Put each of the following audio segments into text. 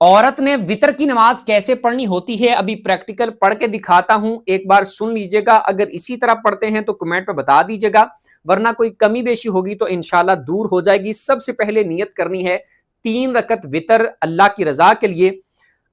عورت نے وطر کی نماز کیسے پڑھنی ہوتی ہے ابھی پریکٹیکل پڑھ کے دکھاتا ہوں، ایک بار سن لیجئے گا. اگر اسی طرح پڑھتے ہیں تو کمنٹ پہ بتا دیجئے گا، ورنہ کوئی کمی بیشی ہوگی تو انشاءاللہ دور ہو جائے گی. سب سے پہلے نیت کرنی ہے 3 رکعت وطر اللہ کی رضا کے لیے.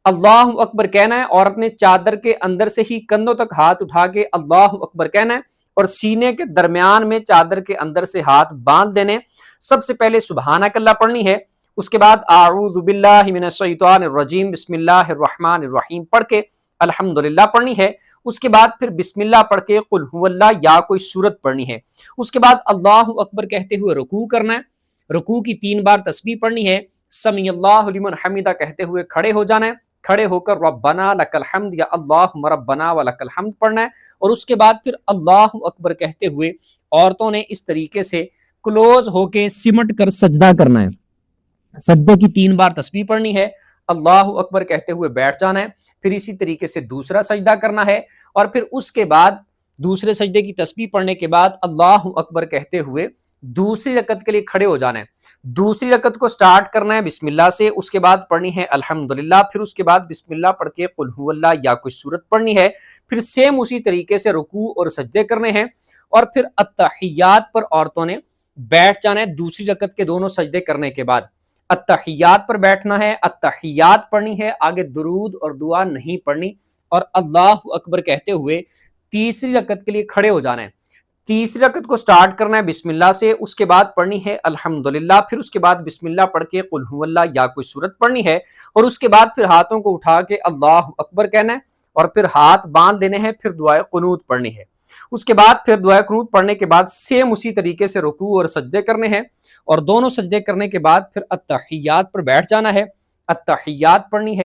اللہ اکبر کہنا ہے. عورت نے چادر کے اندر سے ہی کندھوں تک ہاتھ اٹھا کے اللہ اکبر کہنا ہے اور سینے کے درمیان میں چادر کے اندر سے ہاتھ باندھ دینے. سب سے پہلے سبحانک اللہ پڑھنی ہے، اس کے بعد اعوذ باللہ من الشیطان الرجیم بسم اللہ الرحمن الرحیم پڑھ کے الحمدللہ پڑھنی ہے. اس کے بعد پھر بسم اللہ پڑھ کے قل هو اللہ یا کوئی سورت پڑھنی ہے. اس کے بعد اللہ اکبر کہتے ہوئے رکوع کرنا ہے. رکوع کی 3 بار تسبیح پڑھنی ہے. سمی اللہ لمن حمیدہ کہتے ہوئے کھڑے ہو جانا ہے. کھڑے ہو کر ربنا لک الحمد یا اللہم ربنا ولک الحمد پڑھنا ہے. اور اس کے بعد پھر اللہ اکبر کہتے ہوئے عورتوں نے اس طریقے سے کلوز ہو کے سمٹ کر سجدہ کرنا ہے. سجدے کی 3 بار تسبیح پڑھنی ہے. اللہ اکبر کہتے ہوئے بیٹھ جانا ہے. پھر اسی طریقے سے دوسرا سجدہ کرنا ہے اور پھر اس کے بعد دوسرے سجدے کی تسبیح پڑھنے کے بعد اللہ اکبر کہتے ہوئے دوسری رکعت کے لیے کھڑے ہو جانا ہے. دوسری رکعت کو سٹارٹ کرنا ہے بسم اللہ سے. اس کے بعد پڑھنی ہے الحمدللہ. پھر اس کے بعد بسم اللہ پڑھ کے قل هو اللہ یا کوئی سورت پڑھنی ہے. پھر سیم اسی طریقے سے رکوع اور سجدے کرنے ہیں اور پھر التحیات پر عورتوں نے بیٹھ جانا ہے دوسری رکعت کے دونوں سجدے کرنے کے بعد. التحیات پر بیٹھنا ہے، التحیات پڑھنی ہے، آگے درود اور دعا نہیں پڑھنی. اور اللہ اکبر کہتے ہوئے تیسری رکعت کے لیے کھڑے ہو جانا ہے. تیسری رکعت کو سٹارٹ کرنا ہے بسم اللہ سے. اس کے بعد پڑھنی ہے الحمدللہ. پھر اس کے بعد بسم اللہ پڑھ کے قل هو اللہ یا کوئی سورت پڑھنی ہے اور اس کے بعد پھر ہاتھوں کو اٹھا کے اللہ اکبر کہنا ہے اور پھر ہاتھ باندھ دینے ہیں. پھر دعائے قنوت پڑھنی ہے. اس کے بعد پھر دعائے قنوت پڑھنے کے بعد سیم اسی طریقے سے رکوع اور سجدے کرنے ہیں اور دونوں سجدے کرنے کے بعد پھر التحیات پر بیٹھ جانا ہے. التحیات پڑھنی ہے.